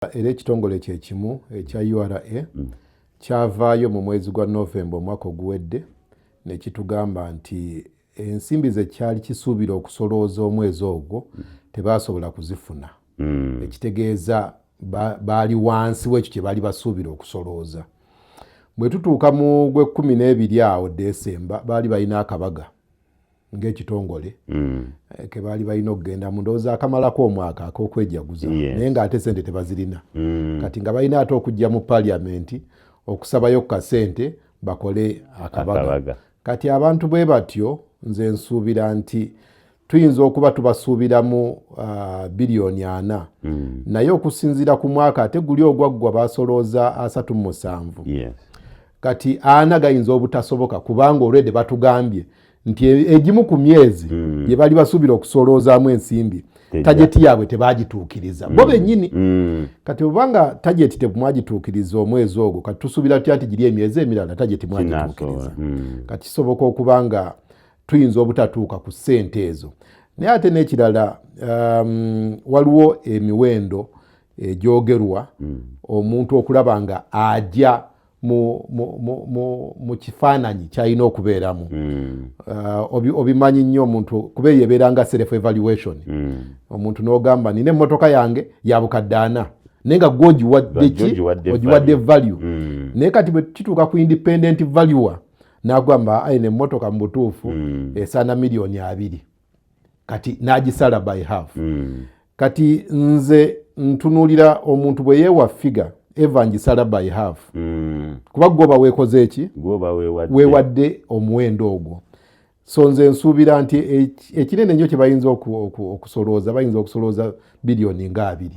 Era ekitongole kyekimu ekya URA kyavaayo mu mwezi gwa Novemba omwaka oguwedde ne kitugamba nti ensimbi ze kyali kisuubira okusolooza omwezi ogwo tebaasobola kuzifuna. Ekitegeeza baali wansi w'ekyo kye baali basuubira okusolooza. Bwe tutuuka mu Gw'ekkumi awo Desemba baali balina akabaga ng'ekitongole ke baali balina okugenda mu ndowooza akamalako omwaka ak'okwejaguza naye ng'ate sente tebazirina. Kati nga balina ate okujja mu Paliamenti okusabayo ku kasente bakole akabaga. Kati abantu bwe batyo nze nsuubira nti tuyinza okuba tubasuubiramu biliyoni 4 naye okusinziira ku mwaka ate guli ogwaggwa basolooza 37. Kati 4 gayinza obutasoboka kubanga olwedde batugambye nti egimu ku myezi gye bali basuubira okusoloozamu ensimbi tageti yaabwe tebagituukiriza bo bennyini. Kati obanga tageti temwagituukiriza omwezi ogwo kati tusuubira tutya nti giri emyezi emirala tageti mwagituukiriza. Kati kisoboka okuba nga tuyinza obutatuuka ku ssente ezo. Naye ate n'ekirala waliwo emiwendo egyogerwa omuntu okulaba nga ajja mu kifaananyi kyalina okubeeramu. Obimanyi nnyo omuntu kuba yebeera nga self evaluation. Omuntu n'ogamba nina emmotoka yange ya bukadde 4 naye nga gwe ogiwadde value. Naye kati bwe kituuka ku independent valuer n'agamba ayina emmotoka mu butuufu esaana miliyoni 2 kati n'agisala by half. Kati nze ntunuulira omuntu bwe yeewa figure eva ngisala by half kuba gwoba weekoze eki weewadde omuwendo ogwo. So nze nsuubira nti ekinene nnyo kye bayinza okusolooza bayinza okusolooza biliyoni nga 2.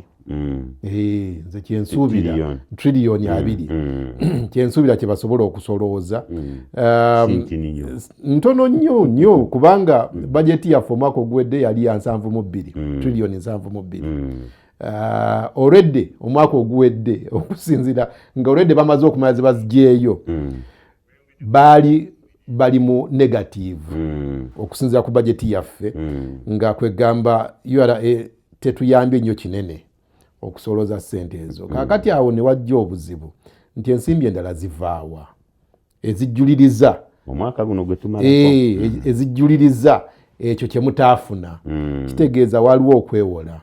Nze kyensuubira triliyoni 2 kyensuubira kye basobola okusolooza. Ntono nnyo kubanga bajeti yaffe omwaka oguwedde yali ya 72 triliyoni 72. Already omwaka oguwedde okusinzira nga already bamaze okumala bazigyeyo bali mu negative okusinzira ku bajeti yaffe nga kwegamba URA tetuyambye nnyo kinene okusolooza ssente ezo. Kakati awo ne wajja obuzibu nti ensimbi endala zivaawa ezijjuliriza omwaka guno gwe tumala ezijjuliriza ekyo kye mutaafuna. Kitegeeza waliwo okwewola.